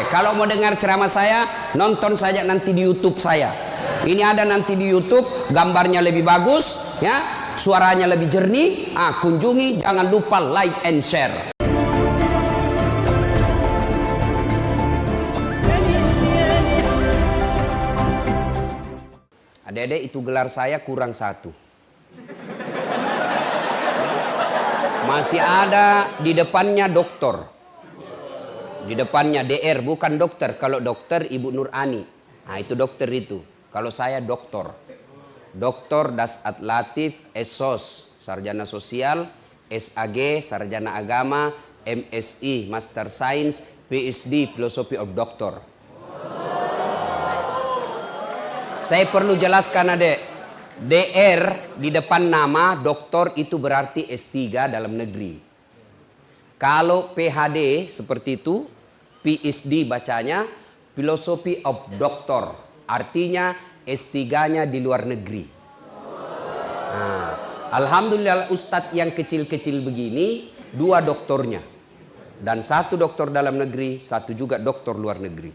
kalau mau dengar ceramah saya, nonton saja nanti di YouTube saya. Ini ada nanti di YouTube, gambarnya lebih bagus, ya, suaranya lebih jernih. Kunjungi, jangan lupa like and share. Adik-adik, itu gelar saya kurang satu. Masih ada di depannya doktor. Di depannya DR, bukan dokter. Kalau dokter Ibu Nur Ani. Nah, itu dokter itu. Kalau saya doktor. Doktor Dasat Latif SOS, Sarjana Sosial, SAG, Sarjana Agama, MSI, Master Science, PhD, Philosophy of Doctor. Saya perlu jelaskan, Adek. DR di depan nama doktor itu berarti S3 dalam negeri. Kalau PhD seperti itu, PhD bacanya, Philosophy of Doctor. Artinya S3-nya di luar negeri. Nah, alhamdulillah Ustadz yang kecil-kecil begini, 2 doktornya. Dan 1 doktor dalam negeri, 1 juga doktor luar negeri.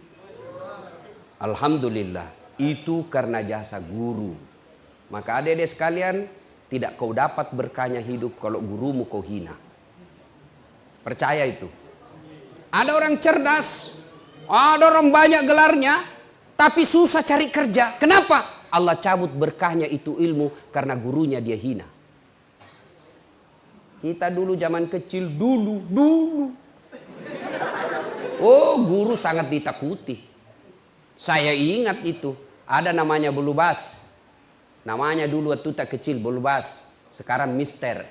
Alhamdulillah, itu karena jasa guru. Maka adik-adik sekalian, tidak kau dapat berkahnya hidup kalau gurumu kau hina. Percaya itu. Ada orang cerdas, ada orang banyak gelarnya, tapi susah cari kerja. Kenapa? Allah cabut berkahnya itu ilmu karena gurunya dia hina. Kita dulu zaman kecil, dulu. Oh, guru sangat ditakuti. Saya ingat itu. Ada namanya Bulubas. Namanya dulu waktu tak kecil Bulubas. Sekarang Mister.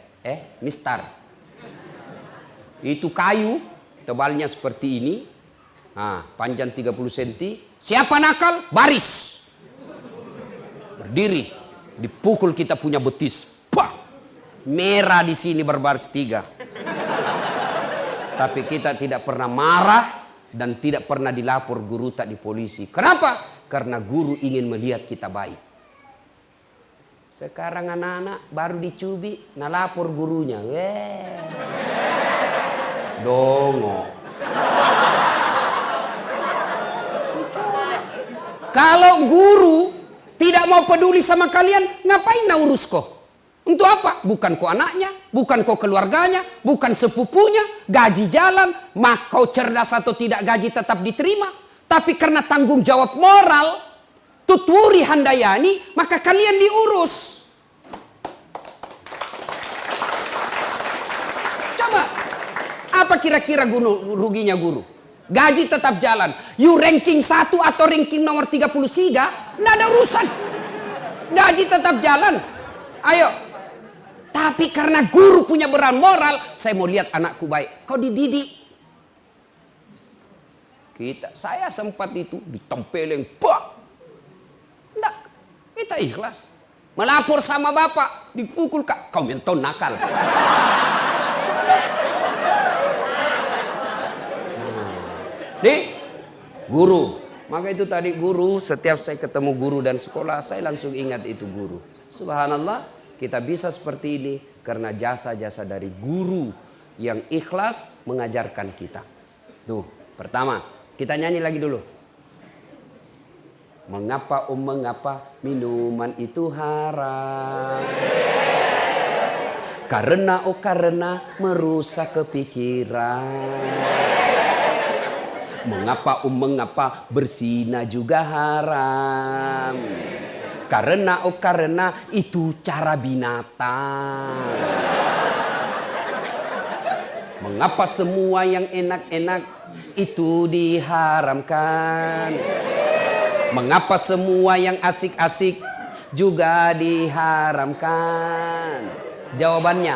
Itu kayu. Tebalnya seperti ini. Nah, panjang 30 cm. Siapa nakal? Baris. Berdiri. Dipukul kita punya betis. Pah! Merah di sini berbaris 3. Tapi kita tidak pernah marah. Dan tidak pernah dilapor guru tak di polisi. Kenapa? Karena guru ingin melihat kita baik. Sekarang anak-anak baru dicubi. Nalapor gurunya. Dongo. Kalau guru tidak mau peduli sama kalian, ngapain nak urus kau? Untuk apa? Bukan kau anaknya, bukan kau keluarganya, bukan sepupunya, gaji jalan, mak kau cerdas atau tidak gaji tetap diterima. Tapi karena tanggung jawab moral, tuturi handayani, maka kalian diurus. Coba, apa kira-kira ruginya guru? Gaji tetap jalan. You ranking 1 atau ranking nomor 33, nggak ada urusan. Gaji tetap jalan. Ayo. Tapi karena guru punya beran moral, saya mau lihat anakku baik. Kau dididik. Saya sempat itu ditempelin. Enggak, kita ikhlas. Melapor sama bapak, dipukul, kau menton nakal. Nih, guru. Maka itu tadi guru, setiap saya ketemu guru dan sekolah, saya langsung ingat itu guru. Subhanallah, kita bisa seperti ini karena jasa-jasa dari guru yang ikhlas mengajarkan kita. Tuh, pertama, kita nyanyi lagi dulu. Mengapa minuman itu haram? Karena merusak kepikiran. Mengapa berzina juga haram? Karena itu cara binatang. Mengapa semua yang enak-enak itu diharamkan? Mengapa semua yang asik-asik juga diharamkan? Jawabannya,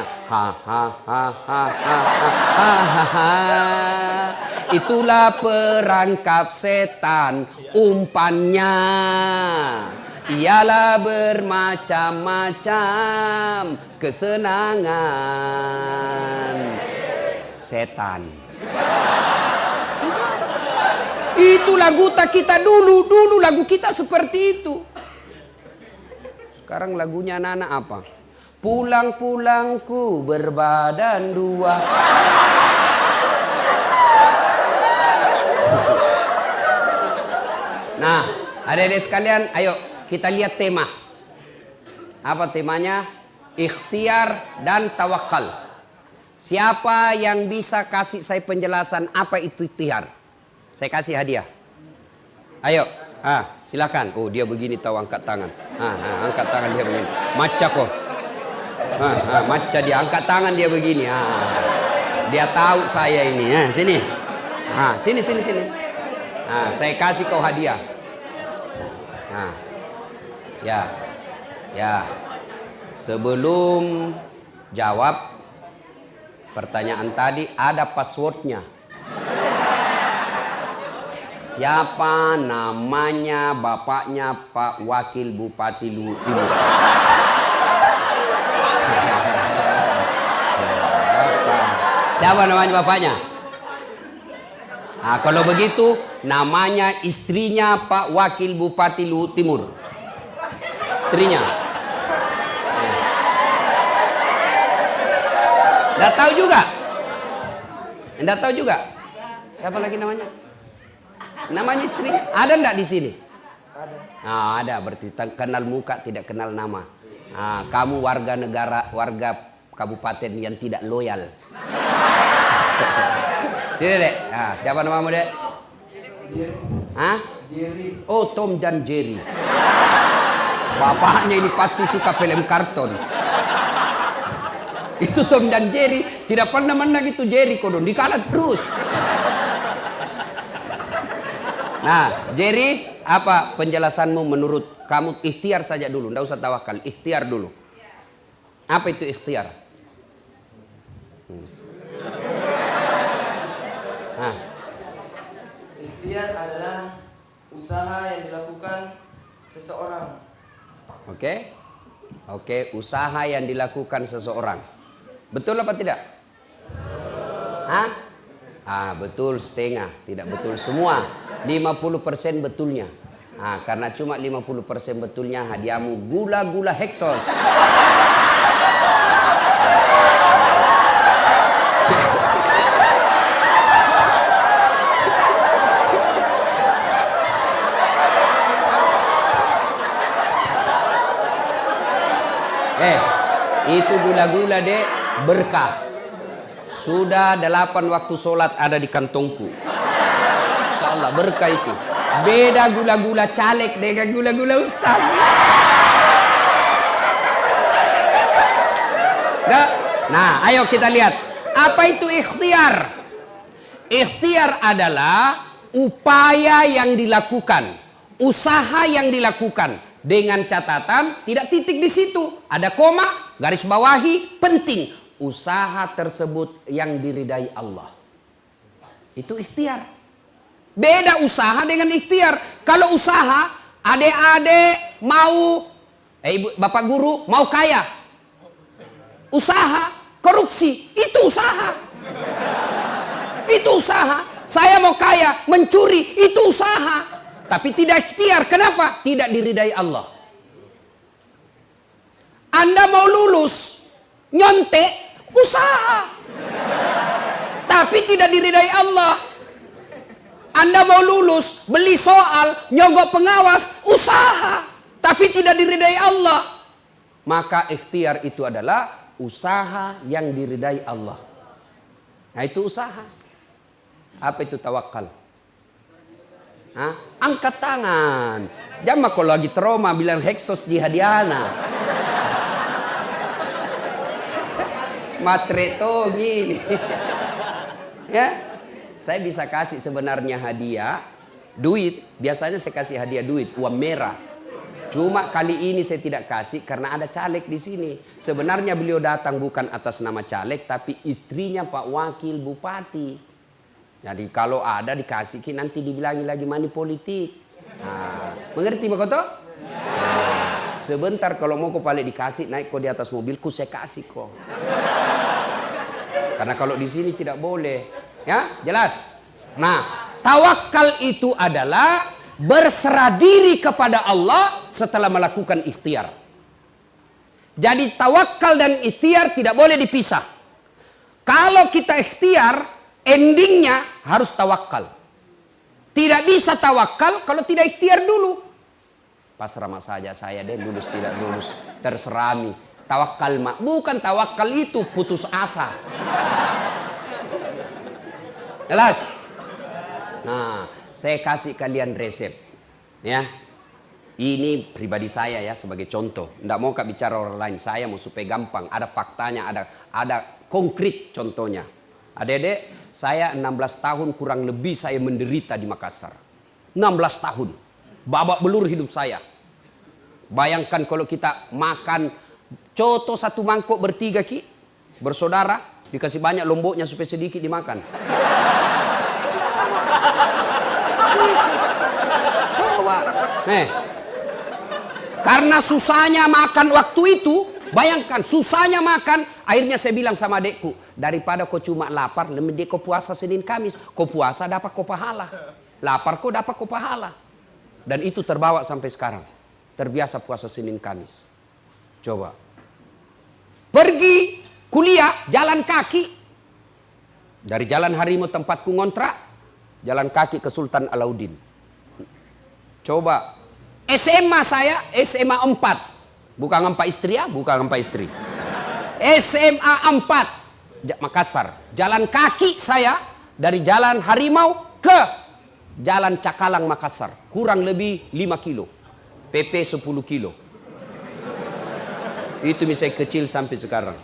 itulah perangkap setan, umpannya ialah bermacam-macam kesenangan setan. Itu lagu tak kita dulu lagu kita seperti itu. Sekarang lagunya anak-anak apa? Pulang-pulangku berbadan 2. Nah, adik-adik sekalian, ayo kita lihat tema. Apa temanya? Ikhtiar dan tawakal. Siapa yang bisa kasih saya penjelasan apa itu ikhtiar? Saya kasih hadiah. Ayo, silakan. Oh, dia begini tahu angkat tangan. Angkat tangan dia begini. Maca kok. Maca dia angkat tangan dia begini. Dia tahu saya ini. Sini. Sini. Saya kasih kau hadiah. Ya. Sebelum jawab pertanyaan tadi, ada passwordnya. Siapa namanya bapaknya Pak Wakil Bupati Luhut Timur? Siapa namanya bapaknya? Kalau begitu namanya istrinya Pak Wakil Bupati Luhut Timur. Istrinya. Nggak tahu juga? Nggak tahu juga? Siapa lagi namanya? Namanya istrinya. Ada nggak di sini? Ada. Ada, berarti kenal muka tidak kenal nama. Kamu warga negara, warga kabupaten yang tidak loyal. Sini dek. Siapa namamu dek? Jerry. Oh, Tom dan Jerry. Bapaknya ini pasti suka film karton. Itu Tom dan Jerry. Tidak pernah menang itu Jerry kodon. Dikalah terus. Nah, Jerry, apa penjelasanmu menurut kamu? Ikhtiar saja dulu, tidak usah tawakal. Ikhtiar dulu. Apa itu ikhtiar? Ikhtiar adalah usaha yang dilakukan seseorang. Oke, usaha yang dilakukan seseorang. Betul apa tidak? Betul setengah, tidak betul semua. 50% betulnya. Karena cuma 50% betulnya, hadiahmu gula-gula Hexos. Itu gula-gula dek, berkah. Sudah 8 waktu sholat ada di kantongku. Insyaallah berkah itu. Beda gula-gula caleg dengan gula-gula ustaz. Nah, ayo kita lihat. Apa itu ikhtiar? Ikhtiar adalah upaya yang dilakukan, usaha yang dilakukan. Dengan catatan tidak titik di situ, ada koma, garis bawahi, penting. Usaha tersebut yang diridai Allah. Itu ikhtiar. Beda usaha dengan ikhtiar. Kalau usaha, adik-adik mau, ibu, bapak guru mau kaya. Usaha, korupsi, itu usaha. Itu usaha. Saya mau kaya, mencuri, itu usaha. Tapi tidak ikhtiar. Kenapa? Tidak diridai Allah. Anda mau lulus, nyontek, usaha. Tapi tidak diridai Allah. Anda mau lulus, beli soal, nyogok pengawas, usaha. Tapi tidak diridai Allah. Maka ikhtiar itu adalah usaha yang diridai Allah. Nah itu usaha. Apa itu tawakal? Angkat tangan. Jangan kalau lagi trauma bilang Hexos jihadiana. Matre to gini. Ya, saya bisa kasih sebenarnya hadiah duit. Biasanya saya kasih hadiah duit, uang merah. Cuma kali ini saya tidak kasih karena ada caleg di sini. Sebenarnya beliau datang bukan atas nama caleg, tapi istrinya Pak Wakil Bupati. Jadi kalau ada dikasih nanti dibilangi lagi money politik. Mengerti Pak Koto? Sebentar kalau mau kau balik dikasih, naik kau di atas mobilku saya kasih kok. Karena kalau di sini tidak boleh. Ya, jelas. Nah, tawakal itu adalah berserah diri kepada Allah setelah melakukan ikhtiar. Jadi tawakal dan ikhtiar tidak boleh dipisah. Kalau kita ikhtiar, endingnya harus tawakal. Tidak bisa tawakal kalau tidak ikhtiar dulu. Pasrah saja saya deh, lulus tidak lulus. Terserah mi. Tawakal mak. Bukan tawakal itu putus asa. Jelas? Nah, saya kasih kalian resep. Ya. Ini pribadi saya ya sebagai contoh. Tidak mau kak bicara orang lain. Saya mau supaya gampang. Ada faktanya, ada konkret contohnya. Adik-adik, saya 16 tahun kurang lebih saya menderita di Makassar. 16 tahun. Babak belur hidup saya. Bayangkan kalau kita makan coto satu mangkok bertiga ki. Bersaudara. Dikasih banyak lomboknya supaya sedikit dimakan. Coba. Karena susahnya makan waktu itu, bayangkan susahnya makan, akhirnya saya bilang sama adekku, daripada kau cuma lapar, lebih kau puasa Senin Kamis, kau puasa dapat kau pahala, lapar kau dapat kau pahala. Dan itu terbawa sampai sekarang, terbiasa puasa Senin Kamis. Coba, pergi kuliah jalan kaki, dari Jalan Harimau tempatku ngontrak, jalan kaki ke Sultan Alauddin. Coba. SMA saya, SMA 4. Bukan 4 istri ya, bukan 4 istri. SMA 4, Makassar. Jalan kaki saya dari Jalan Harimau ke Jalan Cakalang Makassar. Kurang lebih 5 kilo. PP 10 kilo. Itu misalnya kecil sampai sekarang.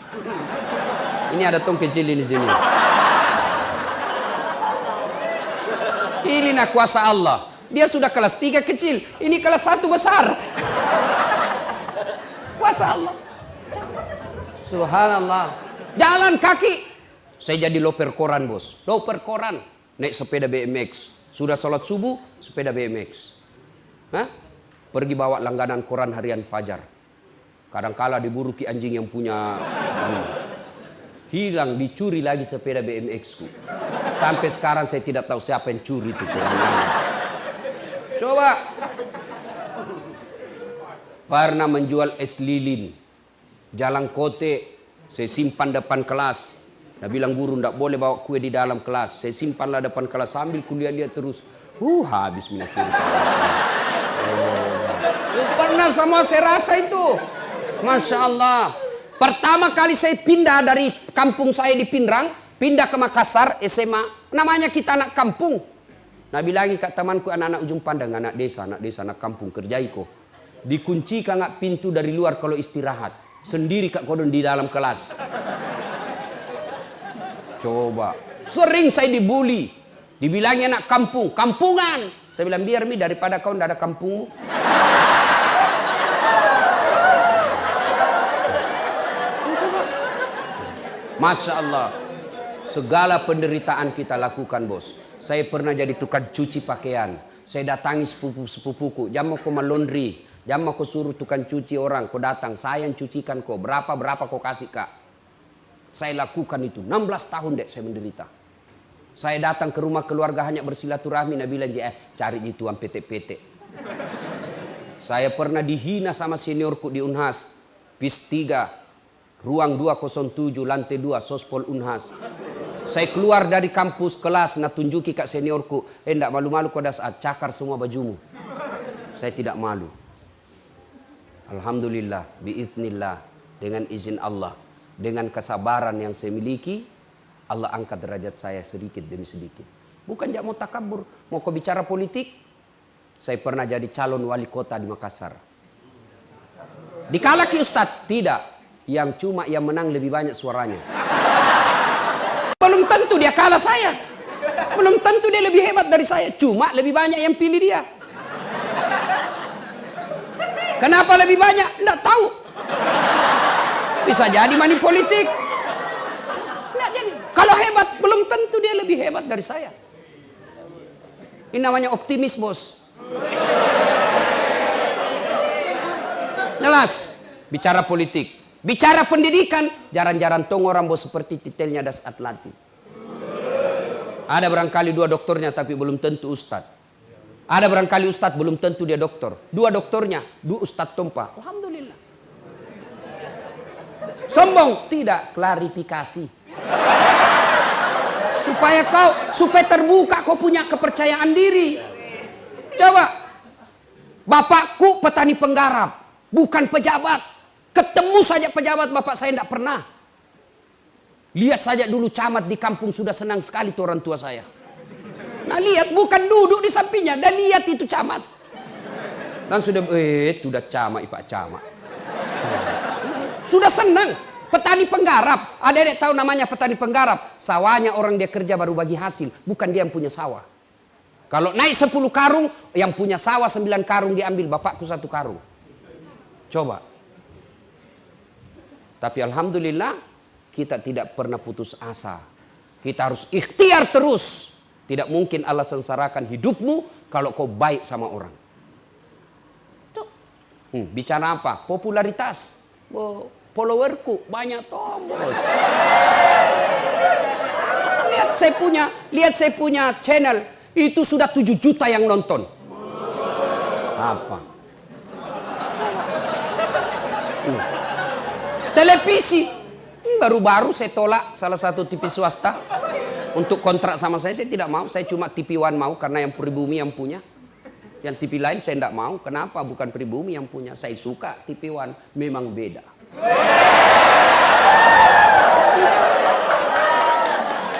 Ini ada tong kecil ini sini. Ini kuasa Allah. Dia sudah kelas 3 kecil, ini kelas 1 besar. Kuasa Allah. Subhanallah. Jalan kaki. Saya jadi loper koran bos. Loper koran. Naik sepeda BMX. Sudah sholat subuh, sepeda BMX. Hah? Pergi bawa langganan koran harian Fajar. Kadangkala diburu ki anjing yang punya. Hilang, dicuri lagi sepeda BMX ku. Sampai sekarang saya tidak tahu siapa yang curi itu. Coba. Pernah menjual es lilin. Jalan kote. Saya simpan depan kelas. Dia bilang guru tidak boleh bawa kue di dalam kelas. Saya simpanlah depan kelas sambil kuliah dia terus. Habis minat curi. Pernah sama saya rasa itu. Masya Allah. Pertama kali saya pindah dari kampung saya di Pindrang. Pindah ke Makassar SMA. Namanya kita anak kampung. Nah bilangi kak temanku anak-anak ujung pandang, anak desa, anak kampung, kerjai kok. Dikunci kak pintu dari luar kalau istirahat. Sendiri kak kodon di dalam kelas. Coba. Sering saya dibully. Dibilangi anak kampung, kampungan. Saya bilang biar mi daripada kau tidak ada kampungmu. Masya Allah. Segala penderitaan kita lakukan bos. Saya pernah jadi tukang cuci pakaian. Saya datangi sepupu-sepupuku. Jam aku laundry. Jam aku suruh tukang cuci orang. Kau datang. Saya yang cucikan kau. Berapa kau kasih kak. Saya lakukan itu. 16 tahun dek saya menderita. Saya datang ke rumah keluarga hanya bersilaturahmi. Nabi bilang cari tuan PT-PT. Saya pernah dihina sama seniorku di Unhas. PIS 3. Ruang 207. Lantai 2. Sospol Unhas. Saya keluar dari kampus kelas, nak tunjuki kak seniorku, enggak malu-malu kau dah saat cakar semua bajumu. Saya tidak malu. Alhamdulillah, biiznillah, dengan izin Allah, dengan kesabaran yang saya miliki, Allah angkat derajat saya sedikit demi sedikit. Bukan dia mau takabur, mau kau bicara politik. Saya pernah jadi calon wali kota di Makassar. Dikalaki Ustadz? Tidak. Yang menang lebih banyak suaranya. Belum tentu dia kalah saya. Belum tentu dia lebih hebat dari saya. Cuma lebih banyak yang pilih dia. Kenapa lebih banyak? Tidak tahu. Bisa jadi money politik. Nggak jadi. Kalau hebat, belum tentu dia lebih hebat dari saya. Ini namanya optimis bos. Jelas. Bicara politik. Bicara pendidikan, jaran-jaran tong orang bos seperti titelnya das Atlantik. Ada barangkali 2 doktornya tapi belum tentu ustad. Ada barangkali ustad belum tentu dia doktor. 2 doktornya, 2 ustad tompa. Alhamdulillah. Sombong? Tidak, klarifikasi. Supaya terbuka kau punya kepercayaan diri. Coba. Bapakku petani penggarap, bukan pejabat. Ketemu saja pejabat bapak saya tidak pernah. Lihat saja dulu camat di kampung sudah senang sekali tuh orang tua saya. Nah lihat, bukan duduk di sampingnya, dan lihat itu camat. Dan sudah, camat, Pak Camat. Sudah senang. Petani penggarap. Adik-adik tahu namanya petani penggarap. Sawahnya orang dia kerja baru bagi hasil. Bukan dia yang punya sawah. Kalau naik 10 karung, yang punya sawah 9 karung diambil. Bapakku 1 karung. Coba. Tapi alhamdulillah, kita tidak pernah putus asa. Kita harus ikhtiar terus. Tidak mungkin Allah sengsarakan hidupmu kalau kau baik sama orang. Bicara apa? Popularitas. Followerku banyak bos. Lihat saya punya channel. Itu sudah 7 juta yang nonton. Apa? Televisi. Baru-baru saya tolak salah satu TV swasta. Untuk kontrak sama saya tidak mau. Saya cuma TV One mau karena yang Pribumi yang punya. Yang TV lain saya tidak mau. Kenapa? Bukan Pribumi yang punya. Saya suka TV One. Memang beda.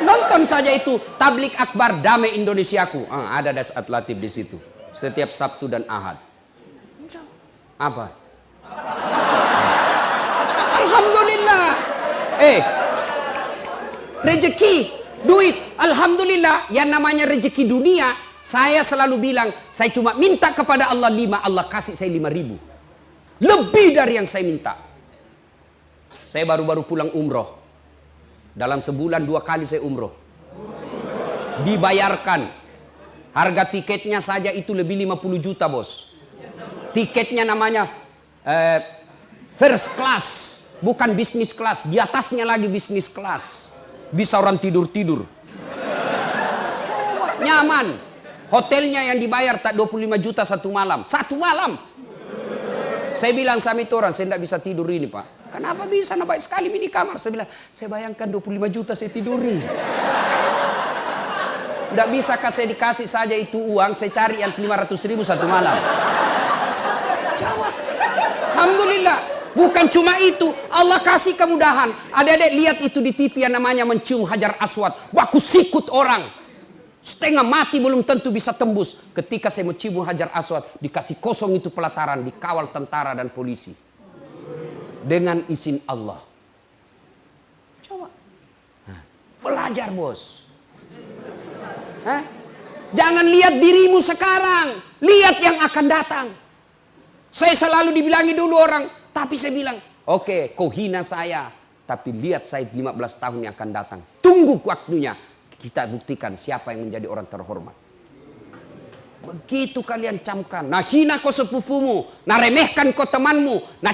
Nonton saja itu Tablik Akbar Damai Indonesiaku. Ada Dasat Latif di situ. Setiap Sabtu dan Ahad. Apa? Alhamdulillah. Rezeki, duit. Alhamdulillah. Yang namanya rezeki dunia, saya selalu bilang, saya cuma minta kepada Allah 5, Allah kasih saya 5.000. Lebih dari yang saya minta. Saya baru-baru pulang umroh. Dalam sebulan 2 kali saya umroh. Dibayarkan. Harga tiketnya saja itu lebih 50 juta bos. Tiketnya namanya first class. Bukan bisnis class. Di atasnya lagi bisnis class. Bisa orang tidur-tidur. Nyaman. Hotelnya yang dibayar tak 25 juta 1 malam. 1 malam. Saya bilang sama itu orang, saya tidak bisa tidur ini Pak. Kenapa bisa? Nah, baik sekali mini kamar. Saya bilang, saya bayangkan 25 juta saya tiduri. Tidak bisakah saya dikasih saja itu uang, saya cari yang 500.000 1 malam. Jawab. Alhamdulillah. Bukan cuma itu, Allah kasih kemudahan. Adik-adik lihat itu di TV yang namanya mencium Hajar Aswad. Waktu sikut orang. Setengah mati belum tentu bisa tembus. Ketika saya mencium Hajar Aswad, dikasih kosong itu pelataran, dikawal tentara dan polisi. Dengan izin Allah. Coba. Belajar bos. Jangan lihat dirimu sekarang. Lihat yang akan datang. Saya selalu dibilangi dulu orang. Tapi saya bilang, oke, kau hina saya. Tapi lihat saya 15 tahun yang akan datang. Tunggu waktunya. Kita buktikan siapa yang menjadi orang terhormat. Begitu kalian camkan. Nah hina kau sepupumu. Nah remehkan kau temanmu.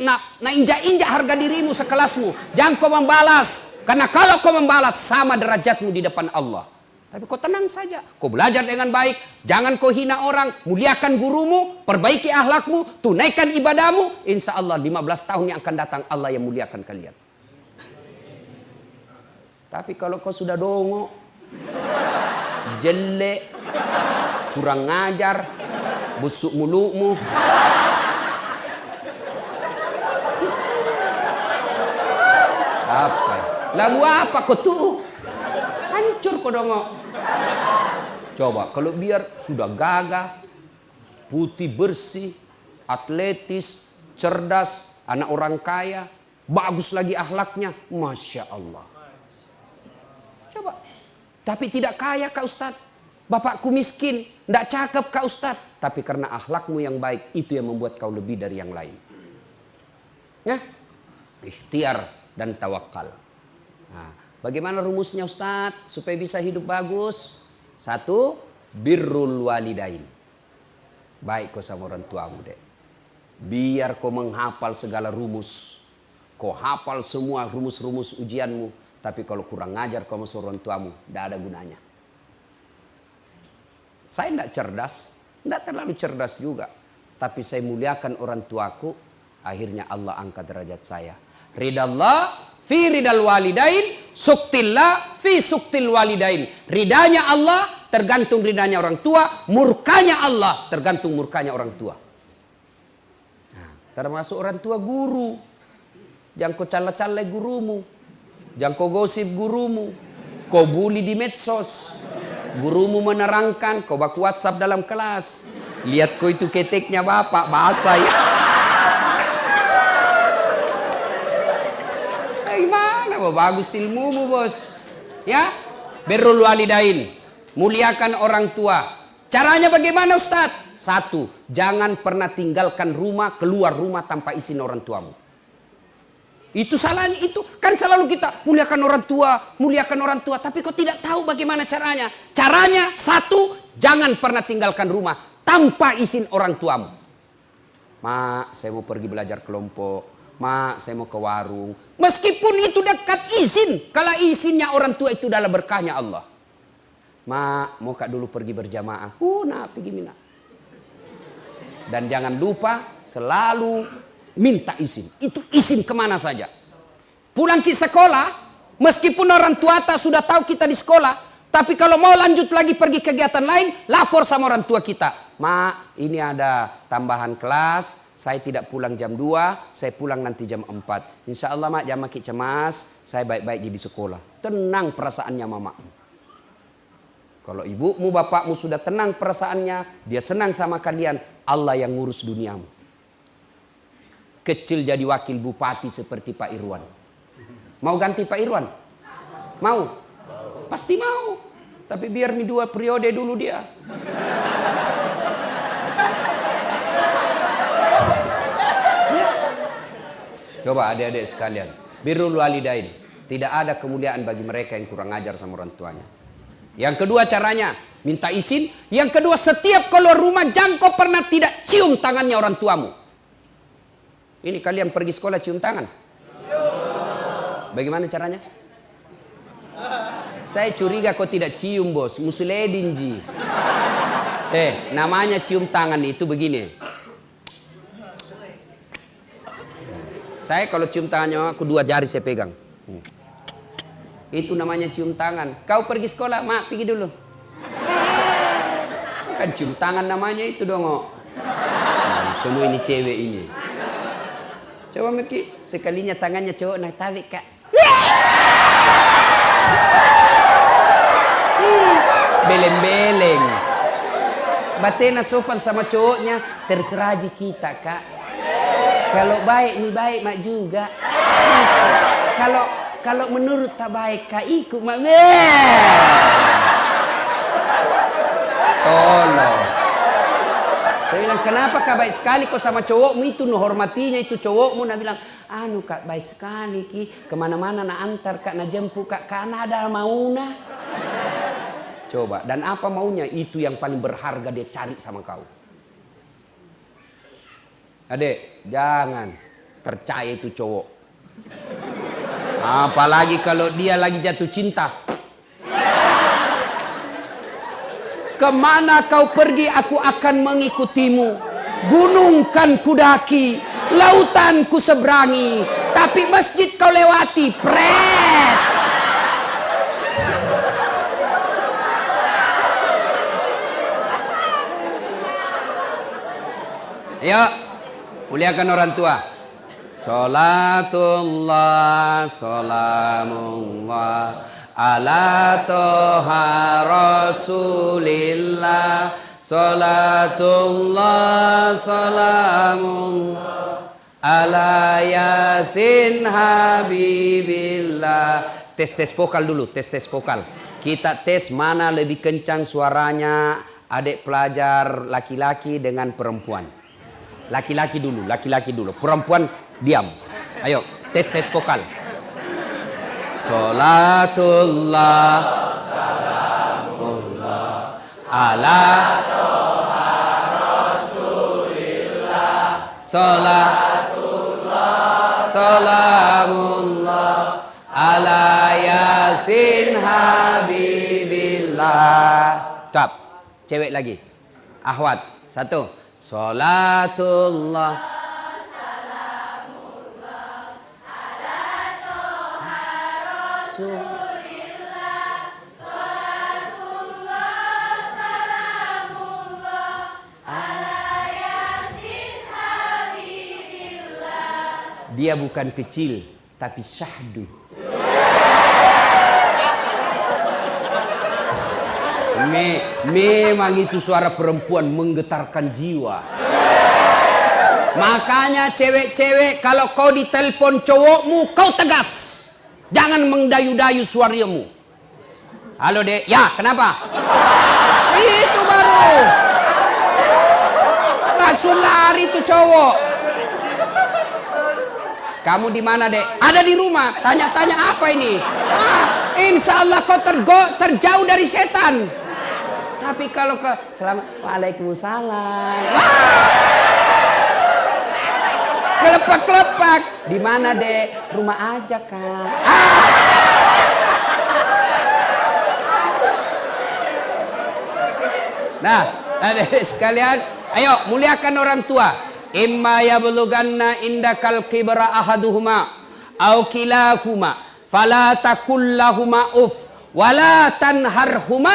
Nah injak-injak harga dirimu sekelasmu. Jangan kau membalas. Karena kalau kau membalas sama derajatmu di depan Allah. Tapi kau tenang saja. Kau belajar dengan baik. Jangan kau hina orang. Muliakan gurumu. Perbaiki akhlakmu. Tunaikan ibadahmu. Insya Allah 15 tahun yang akan datang Allah yang muliakan kalian. Tapi kalau kau sudah dongo, jelek, kurang ngajar, busuk mulutmu. Apa? Lalu apa kau tuh? Hancur kau dongo. Coba kalau biar sudah gagah, putih bersih, atletis, cerdas, anak orang kaya, bagus lagi akhlaknya, Masya Allah. Coba. Tapi tidak kaya Kak Ustadz. Bapakku miskin. Tidak cakep Kak Ustadz. Tapi karena akhlakmu yang baik. Itu yang membuat kau lebih dari yang lain. Ya. Ikhtiar dan tawakal. Nah, bagaimana rumusnya Ustadz? Supaya bisa hidup bagus. 1. Birrul walidain. Baik kau sama orang tuamu deh. Biar kau menghafal segala rumus. Kau hafal semua rumus-rumus ujianmu. Tapi kalau kurang ngajar kamu sama orang tuamu, tidak ada gunanya. Saya tidak cerdas, tidak terlalu cerdas juga. Tapi saya muliakan orang tuaku, akhirnya Allah angkat derajat saya. Ridallah fi ridal walidain suktillah fi suktil walidain. Ridanya Allah tergantung ridanya orang tua, murkanya Allah tergantung murkanya orang tua. Nah, termasuk orang tua guru. Jangan kau cala-cala gurumu. Jangan kau gosip gurumu. Kau bully di medsos. Gurumu menerangkan, kau baku WhatsApp dalam kelas. Lihat kau itu keteknya bapak, bahasa ya. Gimana bagus ilmumu bos. Ya, birrul walidain, muliakan orang tua. Caranya bagaimana Ustadz? Satu, jangan pernah tinggalkan rumah, keluar rumah tanpa izin orang tuamu. Itu salahnya, itu kan selalu kita muliakan orang tua, tapi kau tidak tahu bagaimana caranya. Caranya satu, jangan pernah tinggalkan rumah tanpa izin orang tuamu. Mak, saya mau pergi belajar kelompok. Mak, saya mau ke warung. Meskipun itu dekat izin, kalau izinnya orang tua itu adalah berkahnya Allah. Mak, mau kak dulu pergi berjamaah. Nah, pergi mina. Dan jangan lupa selalu minta izin. Itu izin kemana saja. Pulang ke sekolah, meskipun orang tua sudah tahu kita di sekolah, tapi kalau mau lanjut lagi pergi kegiatan lain, lapor sama orang tua kita. Mak, ini ada tambahan kelas, saya tidak pulang jam 2, saya pulang nanti jam 4. Insya Allah mak, jangan makin cemas, saya baik-baik di sekolah. Tenang perasaannya mamamu. Kalau ibumu, bapakmu sudah tenang perasaannya, dia senang sama kalian, Allah yang ngurus duniamu. Kecil jadi wakil bupati seperti Pak Irwan. Mau ganti Pak Irwan? Mau? Pasti mau. Tapi biar nih 2 periode dulu dia. Ya. Coba adik-adik sekalian. Birrul walidain. Tidak ada kemuliaan bagi mereka yang kurang ajar sama orang tuanya. Yang kedua caranya, minta izin. Yang kedua, setiap keluar rumah jangan kau pernah tidak cium tangannya orang tuamu. Ini kalian pergi sekolah cium tangan? Bagaimana caranya? Saya curiga kau tidak cium bos. Musuledin ji. Namanya cium tangan itu begini. Saya kalau cium tangannya aku 2 jari saya pegang. Itu namanya cium tangan. Kau pergi sekolah, mak pergi dulu. Kan cium tangan namanya itu dong. Semua ini cewek ini. Coba Meki, sekalinya tangannya cowok nak tarik kak. Beleng-beleng. Batena sopan sama cowoknya, terserah aja kita kak. Kalau baik nih baik mak juga. Kalau menurut tak baik kak ikut mak. Tolong. Saya bilang, kenapa kak baik sekali kok sama cowokmu itu, nu hormatinya itu cowokmu. Nah bilang, anu kak baik sekali ki, kemana-mana na antar kak, na jemput kak, karena ada mauna. Coba, dan apa maunya itu yang paling berharga dia cari sama kau. Adek, jangan percaya itu cowok. Apalagi kalau dia lagi jatuh cinta. Kemana kau pergi aku akan mengikutimu. Gunung kan kudaki, lautan ku seberangi, tapi masjid kau lewati, pret. Ayo, muliakan orang tua. Salatullah, salamullah ala toha rasulillah. Salatullah, salamullah ala yasin habibillah. Tes vokal dulu, tes vokal. Kita tes mana lebih kencang suaranya adik pelajar laki-laki dengan perempuan. Laki-laki dulu, perempuan diam. Ayo, tes vokal. Salatullah, salamullah ala toha rasulillah. Salatullah, salamullah ala yasin habibillah. Tap, cewek lagi. Ahwat, 1. Salatullah, salamullah ala toha rasulillah. Dia bukan kecil, tapi syahdu. Memang itu suara perempuan menggetarkan jiwa. Makanya cewek-cewek kalau kau ditelepon cowokmu, kau tegas. Jangan mengdayu-dayu suaramu. Halo dek, ya kenapa? Itu baru. Langsung lari tuh cowok. Kamu di mana dek? Ada di rumah. Tanya-tanya apa ini? Insya Allah kau terjauh dari setan. Tapi kalau ke Waalaikumsalam. Kelepak-kelepak. Di mana dek? Rumah aja kak. Nah, adik sekalian, ayo muliakan orang tua. Imma yablughanna indakal kibra ahaduhuma aw kilahuma fala taqul lahumā uff wala tanharhuma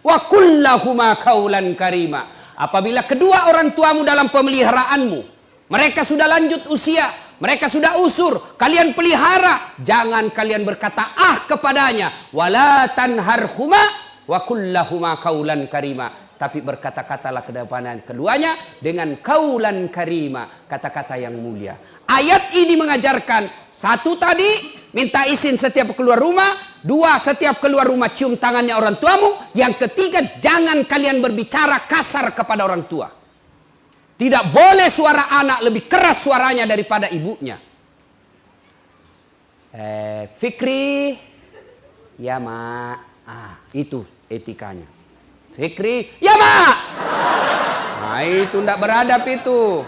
wa qul lahumā qawlan karima. Apabila kedua orang tuamu dalam pemeliharaanmu, mereka sudah lanjut usia, mereka sudah usur, kalian pelihara, jangan kalian berkata kepadanya, wala tanharhuma wa qul lahumā qawlan karima. Tapi berkata-katalah ke depan keduanya dengan kaulan karima, kata-kata yang mulia. Ayat ini mengajarkan, satu tadi minta izin setiap keluar rumah, dua setiap keluar rumah cium tangannya orang tuamu, yang ketiga jangan kalian berbicara kasar kepada orang tua. Tidak boleh suara anak lebih keras suaranya daripada ibunya. Fikri, ya mak, itu etikanya. Fikri, ya mak. Nah itu tidak beradab itu.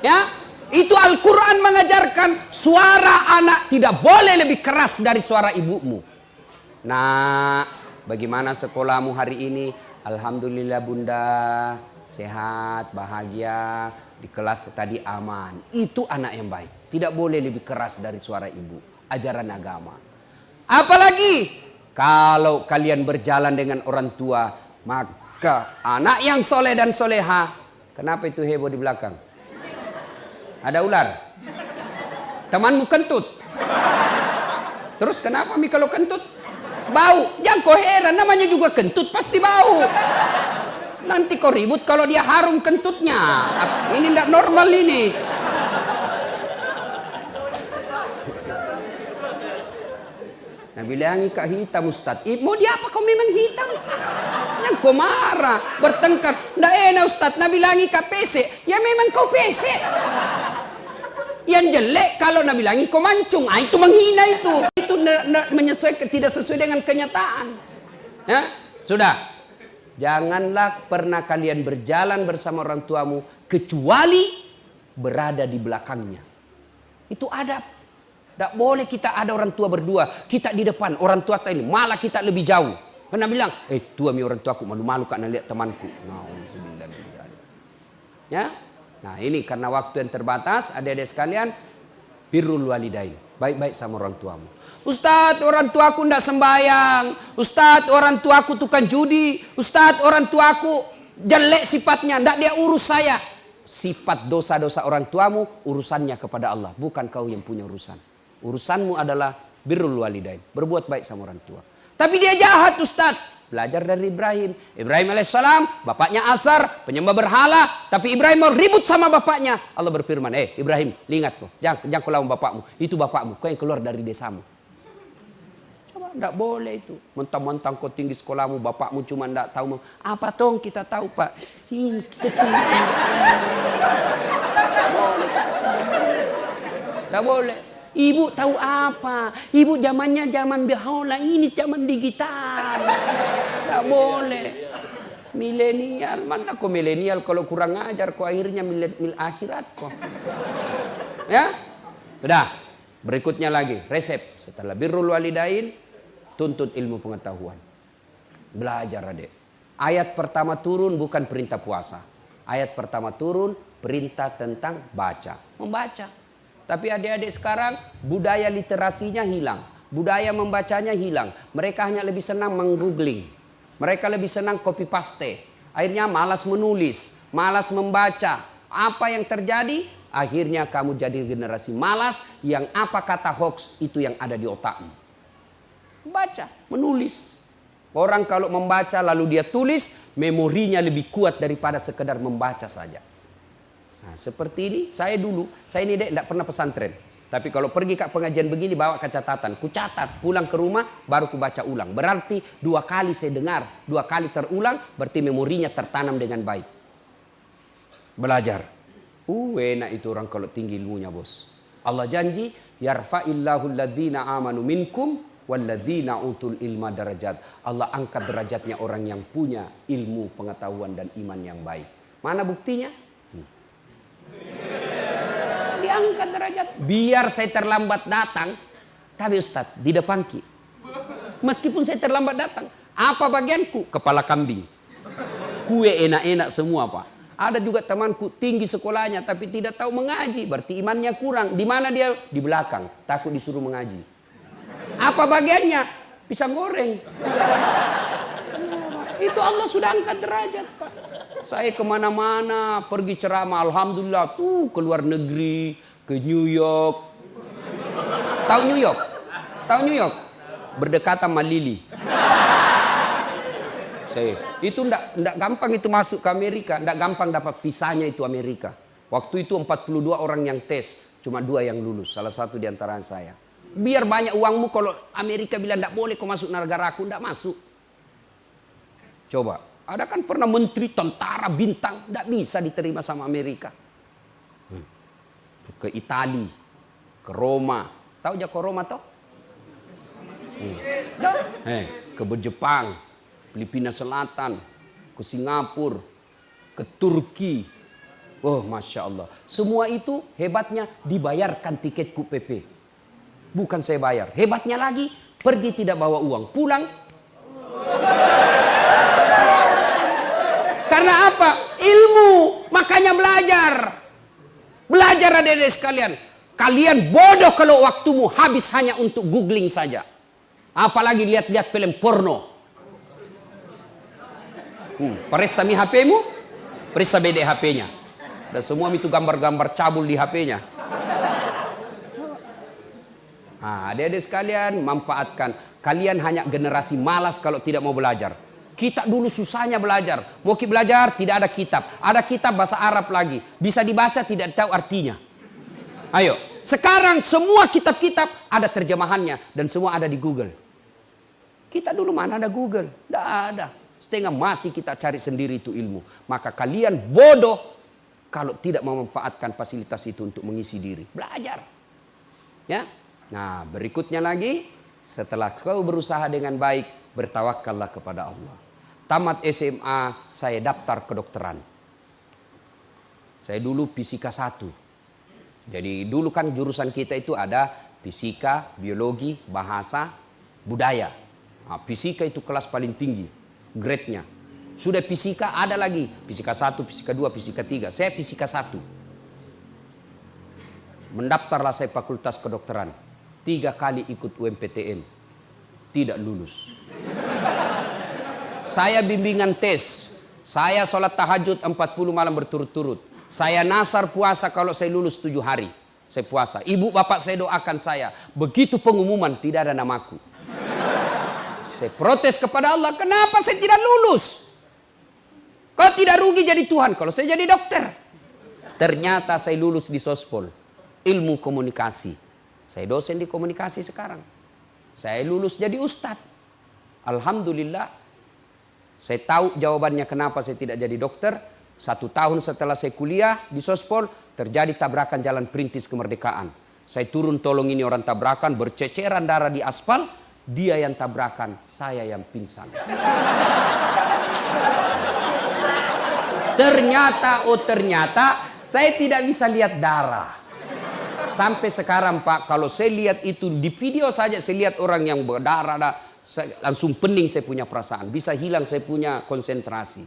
Ya, itu Al-Quran mengajarkan suara anak tidak boleh lebih keras dari suara ibumu. Nah, bagaimana sekolahmu hari ini? Alhamdulillah bunda, sehat, bahagia, di kelas tadi aman. Itu anak yang baik. Tidak boleh lebih keras dari suara ibu. Ajaran agama. Apalagi kalau kalian berjalan dengan orang tua, maka anak yang soleh dan soleha. Kenapa itu heboh di belakang? Ada ular? Temanmu kentut? Terus kenapa Mi kalau kentut? Bau. Jangan kau heran, namanya juga kentut pasti bau. Nanti kau ribut kalau dia harum kentutnya. Ini tidak normal ini. Nah bilangi kak hitam Ustaz. Mau dia apa kau memang hitam? Yang kau marah, bertengkar. Nggak enak Ustaz. Nah bilangi kak pesek. Ya memang kau pesek. Yang jelek kalau nah bilangi kau mancung. Itu menghina itu. Itu menyesuaikan, tidak sesuai dengan kenyataan. Ya, sudah. Janganlah pernah kalian berjalan bersama orang tuamu kecuali berada di belakangnya. Itu adab. Tidak boleh kita ada orang tua berdua, kita di depan, orang tua ini malah kita lebih jauh. Karena bilang, tua mi orang tua aku malu-malu karena lihat temanku. Ya, nah ini karena waktu yang terbatas, adik-adik sekalian, birrul walidain, baik-baik sama orang tuamu. Ustadz, orang tuaku tidak sembahyang. Ustadz, orang tuaku tukang judi. Ustadz, orang tuaku jelek sifatnya, tidak dia urus saya. Sifat dosa-dosa orang tuamu urusannya kepada Allah, bukan kau yang punya urusan. Urusanmu adalah birrul walidain, berbuat baik sama orang tua. Tapi dia jahat Ustaz. Belajar dari Ibrahim. Ibrahim alaihissalam, bapaknya Azar, penyembah berhala. Tapi Ibrahim mau ribut sama bapaknya. Allah berfirman, Ibrahim, ingat kau, jangan kau lawan bapakmu. Itu bapakmu, kau yang keluar dari desamu. Coba, tidak boleh itu. Mentang-mentang kau tinggi sekolahmu, bapakmu cuma tidak tahu. Apa tong kita tahu Pak? Tidak boleh. Ibu tahu apa? Ibu zamannya zaman bahula, ini zaman digital. Tak boleh. Milenial, mana kok milenial kalau kurang ajar kok akhirnya mil akhirat kok. Ya? Sudah. Berikutnya lagi, resep. Setelah birrul walidain, tuntut ilmu pengetahuan. Belajar adik. Ayat pertama turun bukan perintah puasa. Ayat pertama turun perintah tentang baca. Membaca. Tapi adik-adik sekarang budaya literasinya hilang. Budaya membacanya hilang. Mereka hanya lebih senang menggoogling. Mereka lebih senang copy paste. Akhirnya malas menulis, malas membaca. Apa yang terjadi? Akhirnya kamu jadi generasi malas yang apa kata hoax itu yang ada di otakmu. Baca, menulis. Orang kalau membaca lalu dia tulis, memorinya lebih kuat daripada sekedar membaca saja. Nah, seperti ini, saya ini tidak pernah pesantren. Tapi kalau pergi ke pengajian begini bawa ke catatan. Ku catat, pulang ke rumah baru ku baca ulang. Berarti 2 kali saya dengar, 2 kali terulang, berarti memorinya tertanam dengan baik. Belajar. Enak itu orang kalau tinggi ilmunya, bos. Allah janji, yarfa'illahu alladhina amanu minkum walladzina utul ilma darajat. Allah angkat derajatnya orang yang punya ilmu, pengetahuan dan iman yang baik. Mana buktinya? Diangkat derajat. Biar saya terlambat datang, tapi Ustaz, di depanki. Meskipun saya terlambat datang, apa bagianku? Kepala kambing. Kue enak-enak semua, Pak. Ada juga temanku tinggi sekolahnya tapi tidak tahu mengaji, berarti imannya kurang. Di mana dia? Di belakang, takut disuruh mengaji. Apa bagiannya? Pisang goreng. Itu Allah sudah angkat derajat, Pak. Saya kemana-mana pergi ceramah, alhamdulillah tuh ke luar negeri, ke New York. Tahu New York? Tahu New York? Berdekatan sama Lili. Itu enggak gampang itu masuk ke Amerika, enggak gampang dapat visanya itu Amerika. Waktu itu 42 orang yang tes, cuma 2 yang lulus, salah satu di antara saya. Biar banyak uangmu kalau Amerika bilang enggak boleh kau masuk negara aku, enggak masuk. Coba, ada kan pernah menteri tentara bintang, enggak bisa diterima sama Amerika. Ke Itali, ke Roma, tahu aja ke Roma toh? Ke Jepang, Filipina Selatan, ke Singapura, ke Turki. Oh, Masya Allah. Semua itu hebatnya dibayarkan tiketku PP. Bukan saya bayar. Hebatnya lagi, pergi tidak bawa uang. Pulang. Karena apa? Ilmu. Makanya belajar. Belajar adik-adik sekalian. Kalian bodoh kalau waktumu habis hanya untuk googling saja. Apalagi lihat-lihat film porno. Periksa mi HP-mu, periksa BD HP-nya. Dan semua itu gambar-gambar cabul di HP-nya. Nah, adik-adik sekalian manfaatkan. Kalian hanya generasi malas kalau tidak mau belajar. Kita dulu susahnya belajar. Mau belajar tidak ada kitab. Ada kitab bahasa Arab lagi. Bisa dibaca tidak tahu artinya. Ayo, sekarang semua kitab-kitab ada terjemahannya. Dan semua ada di Google. Kita dulu mana ada Google? Tidak ada. Setengah mati kita cari sendiri itu ilmu. Maka kalian bodoh kalau tidak memanfaatkan fasilitas itu untuk mengisi diri. Belajar. Ya. Nah, berikutnya lagi, setelah kau berusaha dengan baik, bertawakallah kepada Allah. Tamat SMA, saya daftar kedokteran. Saya dulu fisika 1. Jadi dulu kan jurusan kita itu ada fisika, biologi, bahasa, budaya. Nah, fisika itu kelas paling tinggi. Grade-nya. Sudah fisika ada lagi. Fisika 1, fisika 2, fisika 3. Saya fisika 1. Mendaftarlah saya fakultas kedokteran. 3 kali ikut UMPTN. Tidak lulus. Saya bimbingan tes. Saya sholat tahajud 40 malam berturut-turut. Saya nasar puasa kalau saya lulus 7 hari. Saya puasa. Ibu bapak saya doakan saya. Begitu pengumuman tidak ada namaku. Saya protes kepada Allah, kenapa saya tidak lulus? Kau tidak rugi jadi Tuhan kalau saya jadi dokter. Ternyata saya lulus di Sospol, ilmu komunikasi. Saya dosen di komunikasi sekarang. Saya lulus jadi ustadz. Alhamdulillah. Saya tahu jawabannya kenapa saya tidak jadi dokter. 1 tahun setelah saya kuliah di Sospol, terjadi tabrakan jalan perintis kemerdekaan. Saya turun tolong ini orang tabrakan, berceceran darah di aspal. Dia yang tabrakan, saya yang pingsan. Ternyata saya tidak bisa lihat darah. Sampai sekarang Pak, kalau saya lihat itu di video saja, saya lihat orang yang berdarah, langsung pening saya punya perasaan. Bisa hilang saya punya konsentrasi.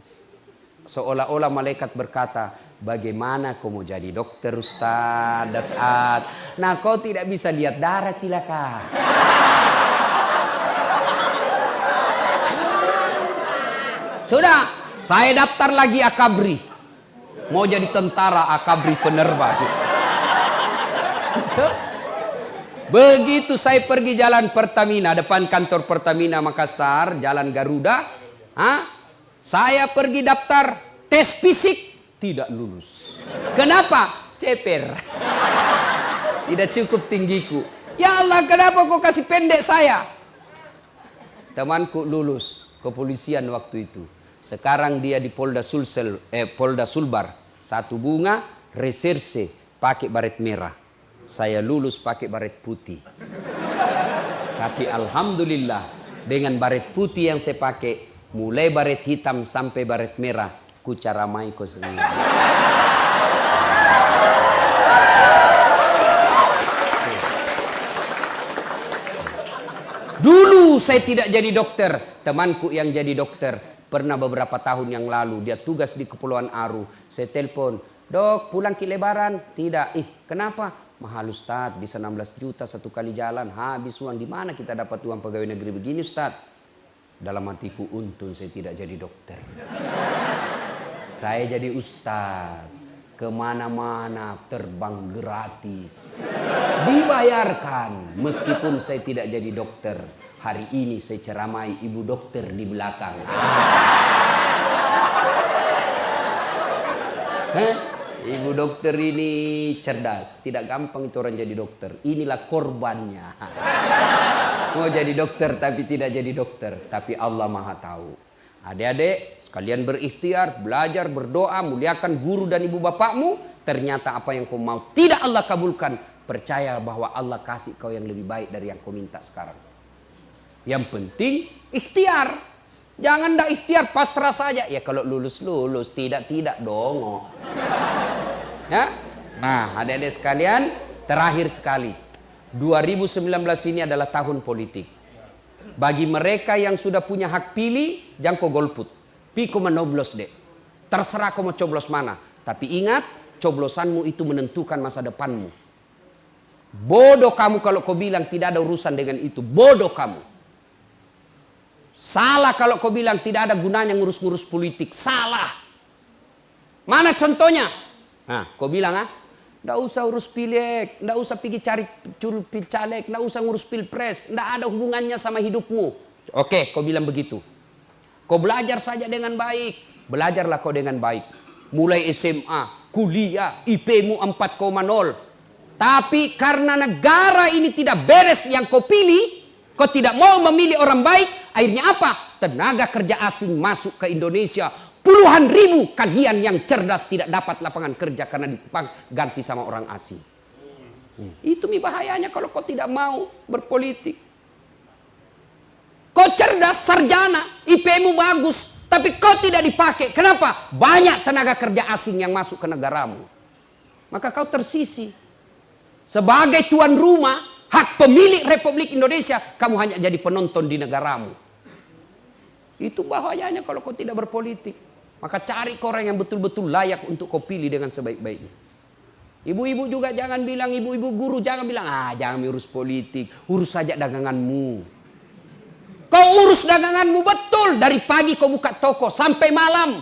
Seolah-olah malaikat berkata, bagaimana kau mau jadi dokter Ustaz Dasat? Nah kau tidak bisa lihat darah cilaka. Sudah, saya daftar lagi Akabri. Mau jadi tentara Akabri penerbang. Begitu saya pergi jalan Pertamina, depan kantor Pertamina Makassar, jalan Garuda, saya pergi daftar tes fisik, tidak lulus. Kenapa? Ceper. Tidak cukup tinggiku. Ya Allah, kenapa kau kasih pendek saya? Temanku lulus kepolisian waktu itu. Sekarang dia di Polda Sulbar. Satu bunga, reserse, pakai baret merah. Saya lulus pakai baret putih. Tapi alhamdulillah, dengan baret putih yang saya pakai, mulai baret hitam sampai baret merah, ku caramai ko sendiri. Dulu saya tidak jadi dokter. Temanku yang jadi dokter pernah beberapa tahun yang lalu, dia tugas di Kepulauan Aru. Saya telepon, "Dok, pulang ke Lebaran?" "Tidak." Kenapa?" "Mahal Ustaz, bisa 16 juta satu kali jalan, habis uang. Di mana kita dapat uang pegawai negeri begini Ustaz?" Dalam hatiku, untung saya tidak jadi dokter. Saya jadi ustaz, kemana-mana terbang gratis, dibayarkan. Meskipun saya tidak jadi dokter, hari ini saya ceramai ibu dokter di belakang. Ibu dokter ini cerdas, tidak gampang itu orang jadi dokter. Inilah korbannya. Mau jadi dokter tapi tidak jadi dokter, tapi Allah Maha tahu. Adik-adik sekalian berikhtiar, belajar, berdoa, muliakan guru dan ibu bapakmu. Ternyata apa yang kau mau tidak Allah kabulkan, percaya bahwa Allah kasih kau yang lebih baik dari yang kau minta sekarang. Yang penting ikhtiar. Jangan dah ikhtiar pasrah saja. Ya kalau lulus, tidak dong. Ya. Nah, adik-adik sekalian, terakhir sekali. 2019 ini adalah tahun politik. Bagi mereka yang sudah punya hak pilih, jangan kau golput. Piko menoblos deh. Terserah kau mau coblos mana. Tapi ingat, coblosanmu itu menentukan masa depanmu. Bodoh kamu kalau kau bilang tidak ada urusan dengan itu. Bodoh kamu. Salah kalau kau bilang tidak ada gunanya ngurus-ngurus politik. Salah. Mana contohnya? Nah, kau bilang nggak usah urus pileg, nggak usah pergi cari caleg, nggak usah ngurus pilpres, nggak ada hubungannya sama hidupmu. Oke, kau bilang begitu. Kau belajar saja dengan baik. Belajarlah kau dengan baik. Mulai SMA, kuliah, IP-mu 4,0. Tapi karena negara ini tidak beres yang kau pilih, kau tidak mau memilih orang baik, akhirnya apa? Tenaga kerja asing masuk ke Indonesia. Puluhan ribu kagian yang cerdas tidak dapat lapangan kerja karena diganti sama orang asing. Itu bahayanya kalau kau tidak mau berpolitik. Kau cerdas, sarjana, IP-mu bagus, tapi kau tidak dipakai. Kenapa? Banyak tenaga kerja asing yang masuk ke negaramu. Maka kau tersisi. Sebagai tuan rumah, hak pemilik Republik Indonesia, kamu hanya jadi penonton di negaramu. Itu bahayanya kalau kau tidak berpolitik. Maka cari orang yang betul-betul layak untuk kau pilih dengan sebaik-baiknya. Ibu-ibu juga jangan bilang, ibu-ibu guru jangan bilang, jangan urus politik, urus saja daganganmu. Kau urus daganganmu betul, dari pagi kau buka toko sampai malam.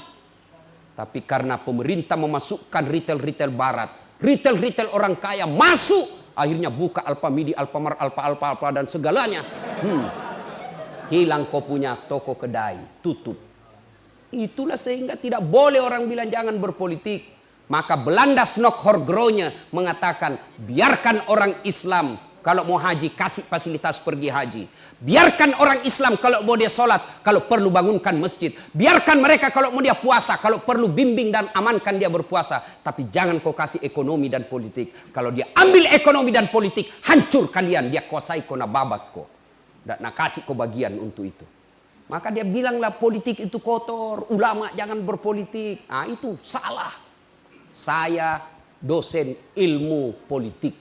Tapi karena pemerintah memasukkan retail-retail barat, retail-retail orang kaya masuk, akhirnya buka Alfamidi, Alfamart, Alfa dan segalanya. Hilang kau punya toko kedai, tutup. Itulah sehingga tidak boleh orang bilang jangan berpolitik. Maka Belanda Snok-Horgronya mengatakan, biarkan orang Islam kalau mau haji kasih fasilitas pergi haji. Biarkan orang Islam kalau mau dia sholat, kalau perlu bangunkan masjid. Biarkan mereka kalau mau dia puasa, kalau perlu bimbing dan amankan dia berpuasa. Tapi jangan kau kasih ekonomi dan politik. Kalau dia ambil ekonomi dan politik, hancur kalian. Dia kuasai kau na babat kau. Dan nak kasih kau bagian untuk itu. Maka dia bilanglah politik itu kotor, ulama jangan berpolitik. Itu salah. Saya dosen ilmu politik.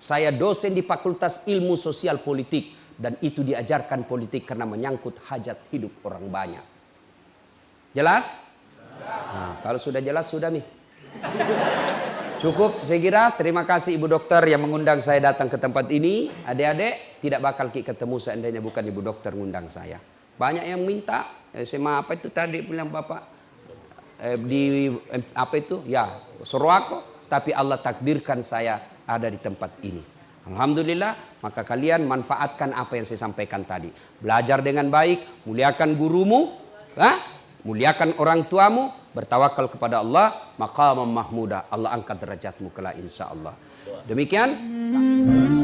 Saya dosen di Fakultas Ilmu Sosial Politik. Dan itu diajarkan politik karena menyangkut hajat hidup orang banyak. Jelas? Nah, kalau sudah jelas, sudah nih. Cukup, saya kira. Terima kasih Ibu Dokter yang mengundang saya datang ke tempat ini. Adik-adik, tidak bakal ketemu seandainya bukan Ibu Dokter mengundang saya. Banyak yang minta, SMA apa itu tadi bilang Bapak, di apa itu, ya Sorowako, tapi Allah takdirkan saya ada di tempat ini. Alhamdulillah, maka kalian manfaatkan apa yang saya sampaikan tadi. Belajar dengan baik, muliakan gurumu, muliakan orang tuamu, bertawakal kepada Allah, maqamam mahmuda. Allah angkat derajatmu kelak insya Allah. Demikian.